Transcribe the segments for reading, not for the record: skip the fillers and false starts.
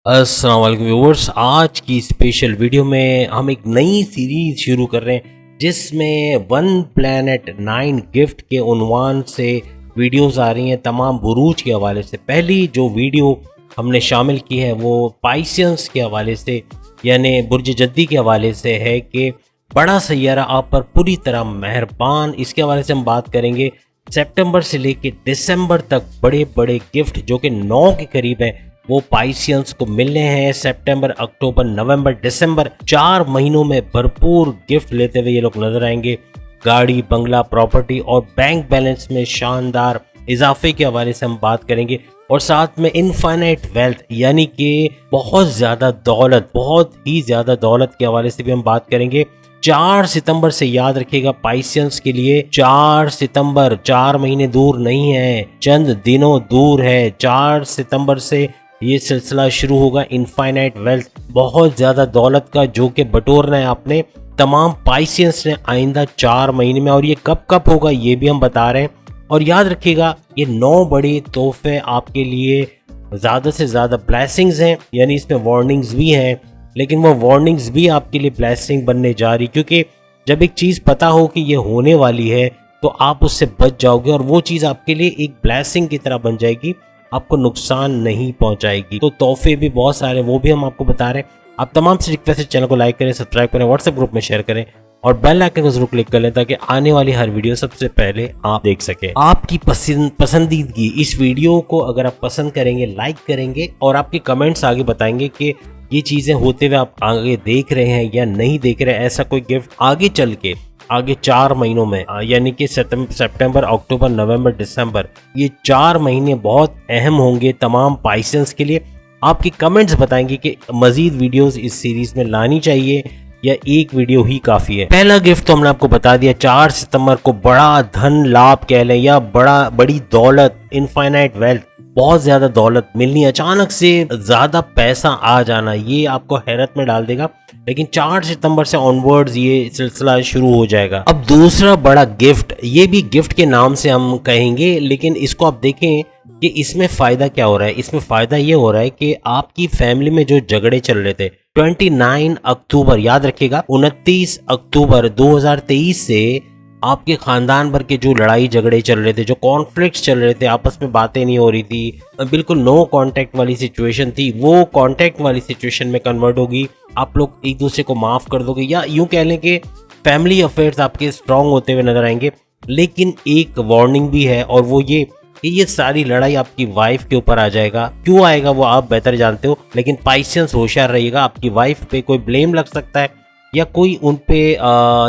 अस्सलाम वालेकुम व्यूअर्स। आज की स्पेशल वीडियो में हम एक नई सीरीज शुरू कर रहे हैं जिसमें वन प्लैनेट 9 गिफ्ट के उन्वान से वीडियोस आ रही हैं तमाम बुरूज के हवाले से। पहली जो वीडियो हमने शामिल की है वो पाइसियंस के हवाले से यानी बुर्ज जद्दी के हवाले से है कि बड़ा सैयारा आप पर पूरी तरह मेहरबान। इसके हवाले से हम बात करेंगे। सितंबर से लेकर दिसंबर तक बड़े बड़े गिफ्ट जो कि 9 के करीब हैं वो पाइसियंस को मिलने हैं। सितंबर, अक्टूबर, नवंबर, दिसंबर 4 महीनों में भरपूर गिफ्ट लेते हुए ये लोग नजर आएंगे। गाड़ी, बंगला, प्रॉपर्टी और बैंक बैलेंस में शानदार इजाफे के हवाले से हम बात करेंगे और साथ में इनफाइनाइट वेल्थ यानी कि बहुत ज़्यादा दौलत, बहुत ही ज़्यादा दौलत के हवाले से भी हम बात करेंगे। 4 सितंबर से याद रखिएगा पाइसियंस के लिए 4 सितंबर, 4 महीने दूर नहीं है, चंद दिनों दूर है। 4 सितंबर से ये सिलसिला शुरू होगा इनफाइनाइट वेल्थ, बहुत ज़्यादा दौलत का जो कि बटोरना है आपने तमाम पाइसियंस ने आइंदा 4 महीने में। और ये कब कब होगा ये भी हम बता रहे हैं। और याद रखिएगा ये 9 बड़े तोहफे आपके लिए ज़्यादा से ज़्यादा ब्लेसिंग्स हैं, यानी इसमें वार्निंग्स भी हैं, लेकिन वो वार्निंग्स भी आपके लिए ब्लेसिंग बनने जा रही, क्योंकि जब एक चीज़ पता हो कि ये होने वाली है तो आप उससे बच जाओगे और वो चीज़ आपके लिए एक ब्लेसिंग की तरह बन जाएगी, आपको नुकसान नहीं पहुंचाएगी। तो तोहफे भी बहुत सारे वो भी हम आपको बता रहे हैं। आप तमाम से रिक्वेस्ट है चैनल को लाइक करें, सब्सक्राइब करें, व्हाट्सएप ग्रुप में शेयर करें और बेल आइकन को जरूर क्लिक कर लें ताकि आने वाली हर वीडियो सबसे पहले आप देख सकें। आपकी पसंदीदगी इस वीडियो को अगर आप पसंद करेंगे, लाइक करेंगे और आपके कमेंट्स आगे बताएंगे कि ये चीज़ें होते हुए आप आगे देख रहे हैं या नहीं देख रहे हैं। ऐसा कोई गिफ्ट आगे चल के आगे 4 महीनों में यानी कि सितंबर, अक्टूबर, नवंबर, दिसंबर, ये 4 महीने बहुत अहम होंगे तमाम पाइसियंस के लिए। आपके कमेंट्स बताएंगे कि मजीद वीडियोस इस सीरीज में लानी चाहिए या एक वीडियो ही काफ़ी है। पहला गिफ्ट तो हमने आपको बता दिया, 4 सितंबर को बड़ा धन लाभ कह लें या बड़ी दौलत, इनफाइनाइट वेल्थ, बहुत ज़्यादा दौलत मिलनी, अचानक से ज़्यादा पैसा आ जाना, ये आपको हैरत में डाल देगा। लेकिन 4 सितंबर से ऑनवर्ड्स ये सिलसिला शुरू हो जाएगा। अब दूसरा बड़ा गिफ्ट, ये भी गिफ्ट के नाम से हम कहेंगे, लेकिन इसको आप देखें कि इसमें फ़ायदा क्या हो रहा है। इसमें फ़ायदा ये हो रहा है कि आपकी फैमिली में जो झगड़े चल रहे थे 29 अक्टूबर, याद रखिएगा 29 अक्टूबर 2023 से आपके खानदान भर के जो लड़ाई झगड़े चल रहे थे, जो कॉन्फ्लिक्ट्स चल रहे थे, आपस में बातें नहीं हो रही थी, बिल्कुल नो कांटेक्ट वाली सिचुएशन थी, वो कांटेक्ट वाली सिचुएशन में कन्वर्ट होगी। आप लोग एक दूसरे को माफ़ कर दोगे या यूं कह लें कि फैमिली अफेयर्स आपके स्ट्रांग होते हुए नजर आएंगे। लेकिन एक वार्निंग भी है और वो ये कि ये सारी लड़ाई आपकी वाइफ के ऊपर आ जाएगा। क्यों आएगा वो आप बेहतर जानते हो, लेकिन पाइसियंस होशियार रहिएगा, आपकी वाइफ पे कोई ब्लेम लग सकता है या कोई उन पे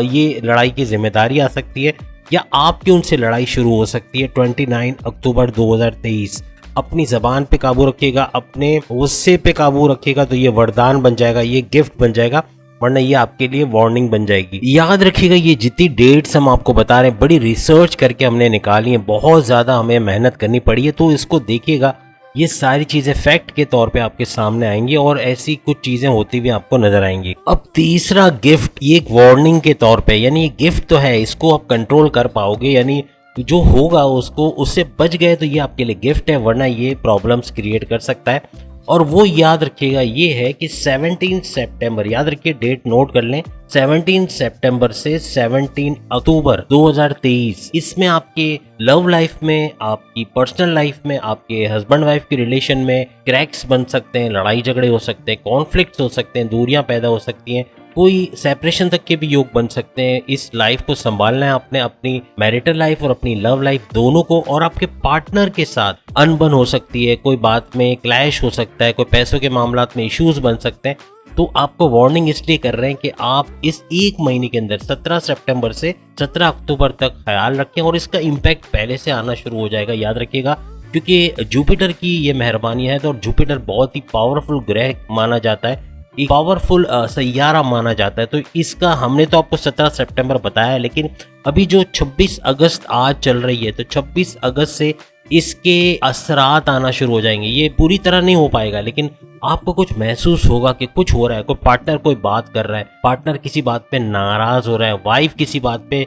ये लड़ाई की जिम्मेदारी आ सकती है या आपकी उनसे लड़ाई शुरू हो सकती है। 29 अक्टूबर 2023 अपनी ज़बान पे काबू रखिएगा, अपने गुस्से पे काबू रखिएगा तो ये वरदान बन जाएगा, ये गिफ्ट बन जाएगा, वरना ये आपके लिए वार्निंग बन जाएगी। याद रखिएगा ये जितनी डेट्स हम आपको बता रहे हैं बड़ी रिसर्च करके हमने निकाली है, बहुत ज़्यादा हमें मेहनत करनी पड़ी है, तो इसको देखिएगा, ये सारी चीज़ें फैक्ट के तौर पे आपके सामने आएंगी और ऐसी कुछ चीज़ें होती हुई आपको नजर आएंगी। अब तीसरा गिफ्ट, ये एक वार्निंग के तौर पे, यानी ये गिफ्ट तो है, इसको आप कंट्रोल कर पाओगे, यानी जो होगा उसको उससे बच गए तो ये आपके लिए गिफ्ट है, वरना ये प्रॉब्लम्स क्रिएट कर सकता है। और वो याद रखिएगा ये है कि 17 सितंबर, याद रखिए डेट नोट कर लें, 17 सितंबर से 17 अक्टूबर 2023, इसमें आपके लव लाइफ में, आपकी पर्सनल लाइफ में, आपके हस्बैंड वाइफ के रिलेशन में क्रैक्स बन सकते हैं, लड़ाई झगड़े हो सकते हैं, कॉन्फ्लिक्ट्स हो सकते हैं, दूरियां पैदा हो सकती हैं, कोई सेपरेशन तक के भी योग बन सकते हैं। इस लाइफ को संभालना है आपने, अपनी मैरिटल लाइफ और अपनी लव लाइफ दोनों को, और आपके पार्टनर के साथ अनबन हो सकती है, कोई बात में क्लैश हो सकता है, कोई पैसों के मामलात में इश्यूज बन सकते हैं। तो आपको वार्निंग इसलिए कर रहे हैं कि आप इस एक महीने के अंदर 17 सितंबर से 17 अक्टूबर तक ख्याल रखें और इसका इम्पैक्ट पहले से आना शुरू हो जाएगा। याद रखिएगा क्योंकि जुपिटर की ये मेहरबानी है, तो जुपिटर बहुत ही पावरफुल ग्रह माना जाता है, एक पावरफुल सैयारा माना जाता है। तो इसका हमने तो आपको 17 सितंबर बताया है, लेकिन अभी जो 26 अगस्त आज चल रही है, तो 26 अगस्त से इसके असरात आना शुरू हो जाएंगे। ये पूरी तरह नहीं हो पाएगा, लेकिन आपको कुछ महसूस होगा कि कुछ हो रहा है, कोई पार्टनर कोई बात कर रहा है, पार्टनर किसी बात पे नाराज हो रहा है, वाइफ किसी बात पे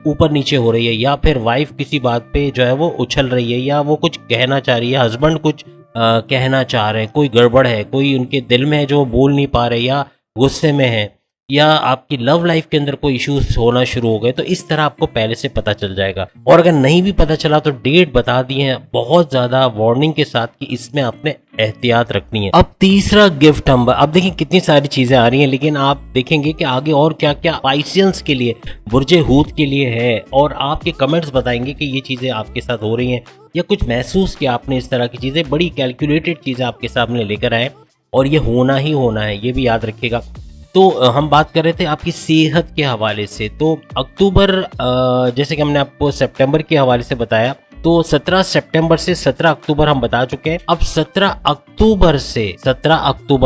ऊपर नीचे हो रही है, या फिर वाइफ किसी बात पे जो है वो उछल रही है या वो कुछ कहना चाह रही है, हस्बैंड कुछ कहना चाह रहे हैं, कोई गड़बड़ है, कोई उनके दिल में है जो वो बोल नहीं पा रहे, या गुस्से में है, या आपकी लव लाइफ के अंदर कोई इश्यूज होना शुरू हो गए, तो इस तरह आपको पहले से पता चल जाएगा। और अगर नहीं भी पता चला तो डेट बता दी है बहुत ज़्यादा वार्निंग के साथ कि इसमें आपने एहतियात रखनी है। अब तीसरा गिफ्ट हम, अब देखिए कितनी सारी चीज़ें आ रही हैं, लेकिन आप देखेंगे कि आगे और क्या क्या पाइसियंस के लिए, बुर्जे हूत के लिए है, और आपके कमेंट्स बताएंगे कि ये चीज़ें आपके साथ हो रही हैं या कुछ महसूस किया आपने इस तरह की चीज़ें, बड़ी कैलकुलेटेड चीज़ें आपके सामने लेकर आए, और ये होना ही होना है, ये भी याद रखिएगा। तो हम बात कर रहे थे आपकी सेहत के हवाले से। तो अक्टूबर, जैसे कि हमने आपको सितंबर के हवाले से बताया, तो 17 सितंबर से 17 अक्टूबर हम बता चुके हैं। अब 17 अक्टूबर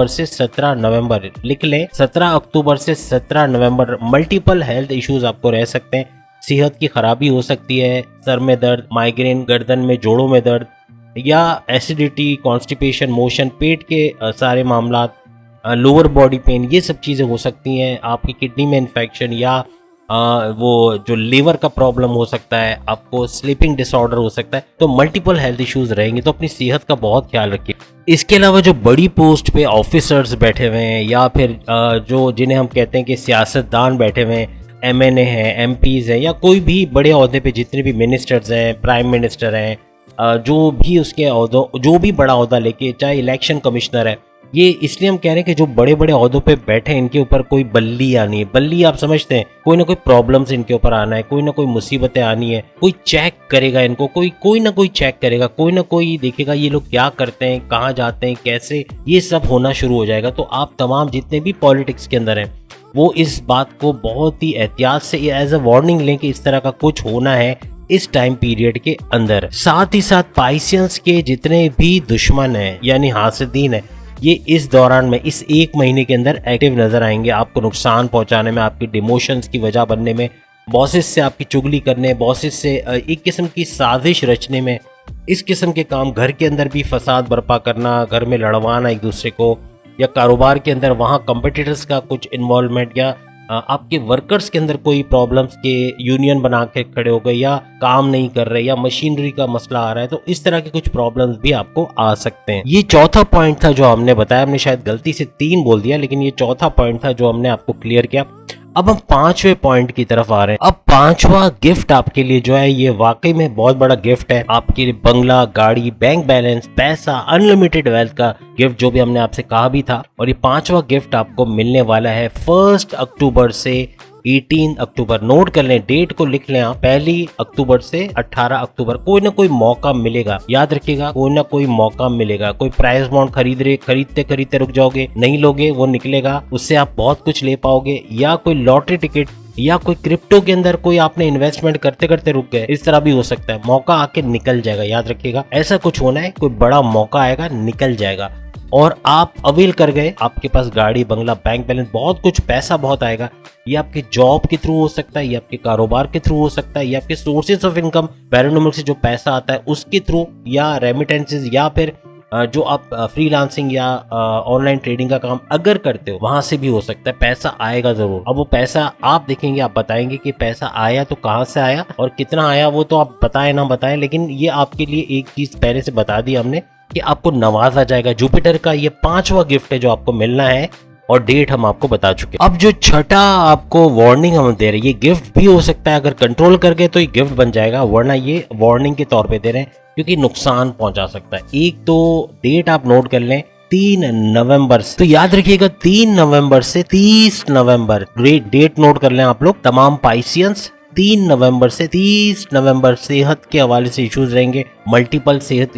से 17 नवंबर लिख लें, 17 अक्टूबर से 17 नवंबर मल्टीपल हेल्थ इश्यूज आपको रह सकते हैं। सेहत की खराबी हो सकती है, सर में दर्द, माइग्रेन, गर्दन में, जोड़ों में दर्द, या एसिडिटी, कॉन्स्टिपेशन, मोशन, पेट के सारे मामला, लोअर बॉडी पेन, ये सब चीज़ें हो सकती हैं। आपकी किडनी में इन्फेक्शन, या वो जो लीवर का प्रॉब्लम हो सकता है, आपको स्लीपिंग डिसऑर्डर हो सकता है। तो मल्टीपल हेल्थ इश्यूज रहेंगे, तो अपनी सेहत का बहुत ख्याल रखिए। इसके अलावा जो बड़ी पोस्ट पे ऑफिसर्स बैठे हुए हैं, या फिर जो जिन्हें हम कहते हैं कि सियासतदान बैठे हुए हैं, MNA हैं, MPs हैं, या कोई भी बड़े ओहदे पे जितने भी मिनिस्टर्स हैं, प्राइम मिनिस्टर हैं, जो भी उसके ओहदों, जो भी बड़ा ओहदा लेके, चाहे इलेक्शन कमिश्नर है, ये इसलिए हम कह रहे हैं कि जो बड़े बड़े ओहदों पे बैठे हैं, इनके ऊपर कोई बल्ली आनी है। बल्ली आप समझते हैं, कोई ना कोई प्रॉब्लम्स इनके ऊपर आना है, कोई ना कोई मुसीबतें आनी है, कोई चेक करेगा इनको, कोई ना कोई चेक करेगा, कोई ना कोई देखेगा ये लोग क्या करते हैं, कहाँ जाते हैं, कैसे, ये सब होना शुरू हो जाएगा। तो आप तमाम जितने भी पॉलिटिक्स के अंदर हैं, वो इस बात को बहुत ही एहतियात से एज अ वार्निंग लें कि इस तरह का कुछ होना है इस टाइम पीरियड के अंदर। साथ ही साथ पाइसियंस के जितने भी दुश्मन हैं, यानी हासिदीन है, ये इस दौरान में, इस एक महीने के अंदर एक्टिव नजर आएंगे, आपको नुकसान पहुंचाने में, आपकी डिमोशंस की वजह बनने में, बॉसेस से आपकी चुगली करने, बॉसेस से एक किस्म की साजिश रचने में, इस किस्म के काम, घर के अंदर भी फसाद बर्पा करना, घर में लड़वाना एक दूसरे को, या कारोबार के अंदर वहाँ कंपटीटर्स का कुछ इन्वॉल्वमेंट, या आपके वर्कर्स के अंदर कोई प्रॉब्लम्स के यूनियन बना के खड़े हो गए, या काम नहीं कर रहे, या मशीनरी का मसला आ रहा है, तो इस तरह के कुछ प्रॉब्लम्स भी आपको आ सकते हैं। ये चौथा पॉइंट था जो हमने बताया, हमने शायद गलती से 3 बोल दिया, लेकिन ये चौथा पॉइंट था जो हमने आपको क्लियर किया। अब हम 5वें पॉइंट की तरफ आ रहे हैं। अब 5वां गिफ्ट आपके लिए जो है, ये वाकई में बहुत बड़ा गिफ्ट है आपके लिए। बंगला, गाड़ी, बैंक बैलेंस, पैसा, अनलिमिटेड वेल्थ का गिफ्ट, जो भी हमने आपसे कहा भी था। और ये 5वां गिफ्ट आपको मिलने वाला है 1 अक्टूबर से 18 अक्टूबर। नोट कर लें, डेट को लिख लें आप, 1 अक्टूबर से 18 अक्टूबर। कोई ना कोई मौका मिलेगा, याद रखिएगा, कोई ना कोई मौका मिलेगा। कोई प्राइस बॉन्ड खरीदते खरीदते रुक जाओगे, नहीं लोगे, वो निकलेगा, उससे आप बहुत कुछ ले पाओगे। या कोई लॉटरी टिकट, या कोई क्रिप्टो के अंदर कोई आपने इन्वेस्टमेंट करते करते रुक गए, इस तरह भी हो सकता है। मौका आके निकल जाएगा, याद रखिएगा, ऐसा कुछ होना है, कोई बड़ा मौका आएगा, निकल जाएगा, और आप अवेल कर गए। आपके पास गाड़ी, बंगला, बैंक बैलेंस, बहुत कुछ, पैसा बहुत आएगा। ये आपके जॉब के थ्रू हो सकता है, ये आपके कारोबार के थ्रू हो सकता है, ये आपके सोर्सेज ऑफ इनकम, पैरानॉर्मल से जो पैसा आता है उसके थ्रू, या रेमिटेंसेज, या फिर जो आप फ्रीलांसिंग या ऑनलाइन ट्रेडिंग का काम अगर करते हो, वहां से भी हो सकता है। पैसा आएगा जरूर। अब वो पैसा आप देखेंगे, आप बताएंगे कि पैसा आया तो कहाँ से आया और कितना आया, वो तो आप बताएं ना बताएं, लेकिन ये आपके लिए एक चीज पहले से बता दी हमने कि आपको नवाजा जाएगा। जुपिटर का ये 5वां गिफ्ट है जो आपको मिलना है, और डेट हम आपको बता चुके। अब जो छठा आपको वार्निंग हम दे रहे हैं, ये गिफ्ट भी हो सकता है, अगर कंट्रोल कर गए तो ये गिफ्ट बन जाएगा, वरना ये वार्निंग के तौर पे दे रहे हैं क्योंकि नुकसान पहुंचा सकता है। एक तो डेट आप नोट कर लें, 3 नवंबर से, तो याद रखिएगा 3 नवंबर से 30 नवंबर, डेट नोट कर लें आप लोग, तमाम पाइसियंस। 3 नवंबर से 30 नवंबर सेहत के हवाले से इश्यूज रहेंगे, मल्टीपल सेहत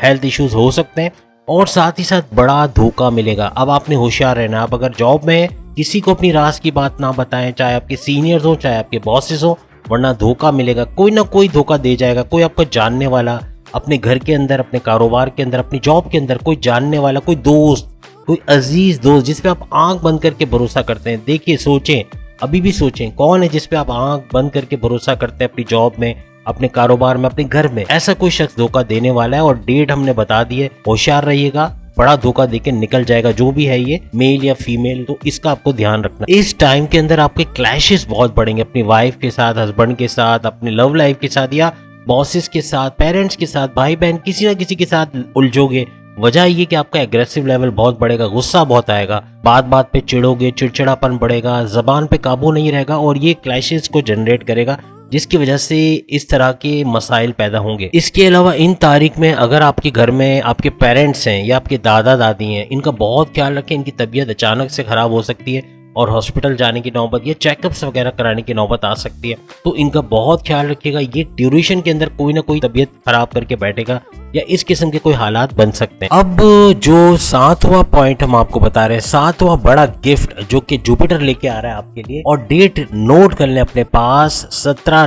हेल्थ इश्यूज हो सकते हैं, और साथ ही साथ बड़ा धोखा मिलेगा। अब आपने होशियार रहना। आप अगर जॉब में है, किसी को अपनी राज की बात ना बताएं, चाहे आपके सीनियर्स हो, चाहे आपके बॉसेस हो, वरना धोखा मिलेगा। कोई ना कोई धोखा दे जाएगा, कोई आपको जानने वाला, अपने घर के अंदर, अपने कारोबार के अंदर, अपनी जॉब के अंदर, कोई जानने वाला, कोई दोस्त, कोई अजीज दोस्त जिस पे आप आंख बंद करके भरोसा करते हैं। देखिए, सोचें, अभी भी सोचें, कौन है जिस पे आप आंख बंद करके भरोसा करते हैं अपनी जॉब में, अपने कारोबार में, अपने घर में। ऐसा कोई शख्स धोखा देने वाला है, और डेट हमने बता दी है। होशियार रहिएगा, बड़ा धोखा देके निकल जाएगा, जो भी है ये, मेल या फीमेल, तो इसका आपको ध्यान रखना। इस टाइम के अंदर आपके क्लैशेस बहुत बढ़ेंगे, अपनी वाइफ के साथ, हस्बैंड के साथ, अपने लव लाइफ के साथ, या बॉसेस के साथ, पेरेंट्स के साथ, भाई बहन, किसी ना किसी के साथ उलझोगे, वजह ये कि आपका एग्रेसिव लेवल बहुत बढ़ेगा, गुस्सा बहुत आएगा, बात बात पे चिढ़ोगे, चिड़चिड़ापन बढ़ेगा, जबान पे काबू नहीं रहेगा और ये क्लैशेस को जनरेट करेगा, जिसकी वजह से इस तरह के मसाइल पैदा होंगे। इसके अलावा इन तारीख में अगर आपके घर में आपके पेरेंट्स हैं या आपके दादा दादी हैं, इनका बहुत ख्याल रखें। इनकी तबीयत अचानक से ख़राब हो सकती है और हॉस्पिटल जाने की नौबत या चेकअप्स वगैरह कराने की नौबत आ सकती है, तो इनका बहुत ख्याल रखिएगा। ये ड्यूरेशन के अंदर कोई ना कोई तबीयत खराब करके बैठेगा या इस किस्म के कोई हालात बन सकते हैं। अब जो 7वां पॉइंट हम आपको बता रहे हैं, 7वां बड़ा गिफ्ट जो कि जुपिटर लेके आ रहा है आपके लिए, और डेट नोट कर लें अपने पास, 17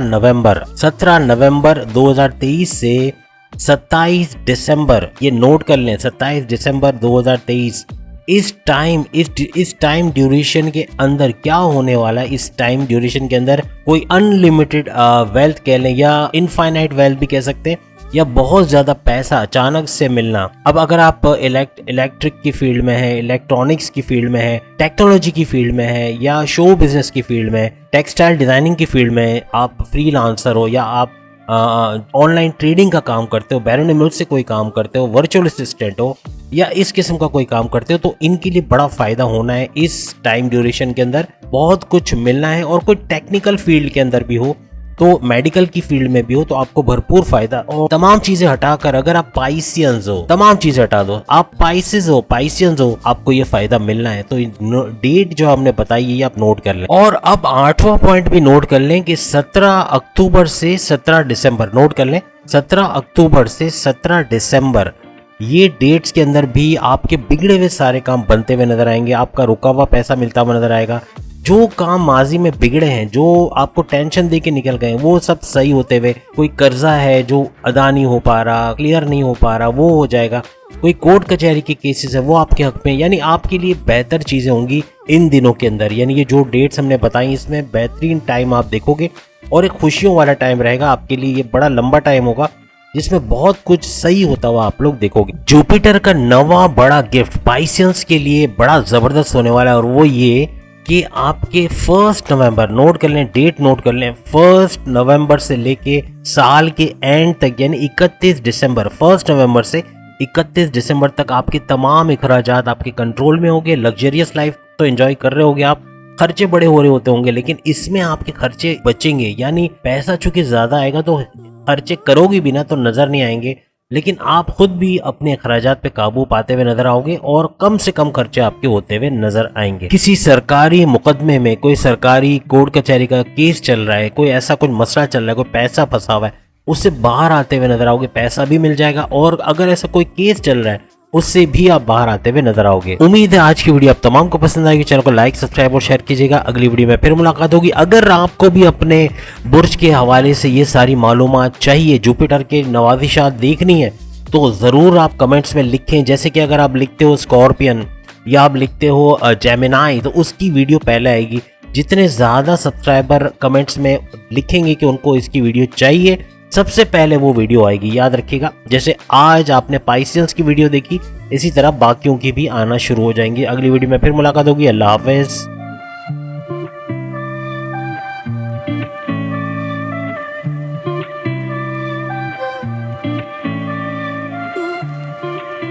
नवंबर 2023 से 27 दिसंबर, ये नोट कर लें, 27 दिसंबर 2023। इस टाइम ड्यूरेशन के अंदर क्या होने वाला है, इस टाइम ड्यूरेशन के अंदर कोई अनलिमिटेड वेल्थ कह लें या इनफाइनाइट वेल्थ भी कह सकते हैं, या बहुत ज्यादा पैसा अचानक से मिलना। अब अगर आप इलेक्ट्रिक की फील्ड में है, इलेक्ट्रॉनिक्स की फील्ड में है, टेक्नोलॉजी की फील्ड में है, या शो बिजनेस की फील्ड में, टेक्सटाइल डिजाइनिंग की फील्ड में आप फ्रीलांसर हो, या आप ऑनलाइन ट्रेडिंग का काम करते हो, बैरून मिल्क से कोई काम करते हो, वर्चुअल असिस्टेंट हो, या इस किस्म का कोई काम करते हो, तो इनके लिए बड़ा फायदा होना है। इस टाइम ड्यूरेशन के अंदर बहुत कुछ मिलना है, और कोई टेक्निकल फील्ड के अंदर भी हो, तो मेडिकल की फील्ड में भी हो, तो आपको भरपूर फायदा। और तमाम चीजें हटाकर अगर आप पाइसियंस हो, तमाम चीजें हटा दो, आप पाइसियंस हो, आपको ये फायदा मिलना है। तो डेट जो हमने बताई ये आप नोट कर लें। और अब 8वां पॉइंट भी नोट कर लें कि 17 अक्टूबर से 17 दिसंबर, नोट कर लें, 17 अक्टूबर से 17 दिसंबर, ये डेट्स के अंदर भी आपके बिगड़े हुए सारे काम बनते हुए नजर आएंगे। आपका रुका हुआ पैसा मिलता हुआ नजर आएगा। जो काम माजी में बिगड़े हैं, जो आपको टेंशन दे के निकल गए, वो सब सही होते हुए, कोई कर्जा है जो अदा नहीं हो पा रहा, क्लियर नहीं हो पा रहा, वो हो जाएगा। कोई कोर्ट कचहरी के केसेस है वो आपके हक में, यानी आपके लिए बेहतर चीजें होंगी इन दिनों के अंदर। यानी ये जो डेट्स हमने बताई, इसमें बेहतरीन टाइम आप देखोगे और एक खुशियों वाला टाइम रहेगा आपके लिए। ये बड़ा लंबा टाइम होगा जिसमें बहुत कुछ सही होता हुआ आप लोग देखोगे। जुपिटर का 9वां बड़ा गिफ्ट पाइसियंस के लिए बड़ा जबरदस्त होने वाला है, और वो ये कि आपके 1 नवंबर, नोट कर लें, डेट नोट कर लें, 1 नवंबर से लेके साल के एंड तक, यानी 31 दिसंबर, 1 नवंबर से 31 दिसंबर तक आपके तमाम अखराजात आपके कंट्रोल में होंगे। लग्जरियस लाइफ तो एंजॉय कर रहे होगे आप, खर्चे बड़े हो रहे होते होंगे, लेकिन इसमें आपके खर्चे बचेंगे। यानी पैसा चूंकि ज्यादा आएगा तो खर्चे करोगे भी ना तो नजर नहीं आएंगे, लेकिन आप खुद भी अपने अखराजात पे काबू पाते हुए नजर आओगे और कम से कम खर्चे आपके होते हुए नजर आएंगे। किसी सरकारी मुकदमे में, कोई सरकारी कोर्ट कचहरी का केस चल रहा है, कोई ऐसा कुछ मसला चल रहा है, कोई पैसा फंसा हुआ है, उससे बाहर आते हुए नजर आओगे, पैसा भी मिल जाएगा। और अगर ऐसा कोई केस चल रहा है उससे भी आप बाहर आते हुए नजर आओगे। उम्मीद है आज की वीडियो आप तमाम को पसंद आएगी। चैनल को लाइक, सब्सक्राइब और शेयर कीजिएगा। अगली वीडियो में फिर मुलाकात होगी। अगर आपको भी अपने बुर्ज के हवाले से ये सारी मालूमात चाहिए, जुपिटर के नवाजिशात देखनी है, तो ज़रूर आप कमेंट्स में लिखें। जैसे कि अगर आप लिखते हो स्कॉर्पियन या आप लिखते हो जेमिनाई, तो उसकी वीडियो पहले आएगी। जितने ज़्यादा सब्सक्राइबर कमेंट्स में लिखेंगे कि उनको इसकी वीडियो चाहिए, सबसे पहले वो वीडियो आएगी, याद रखिएगा। जैसे आज आपने पाइसियंस की वीडियो देखी, इसी तरह बाकियों की भी आना शुरू हो जाएंगी। अगली वीडियो में फिर मुलाकात होगी। अल्लाह हाफिज़।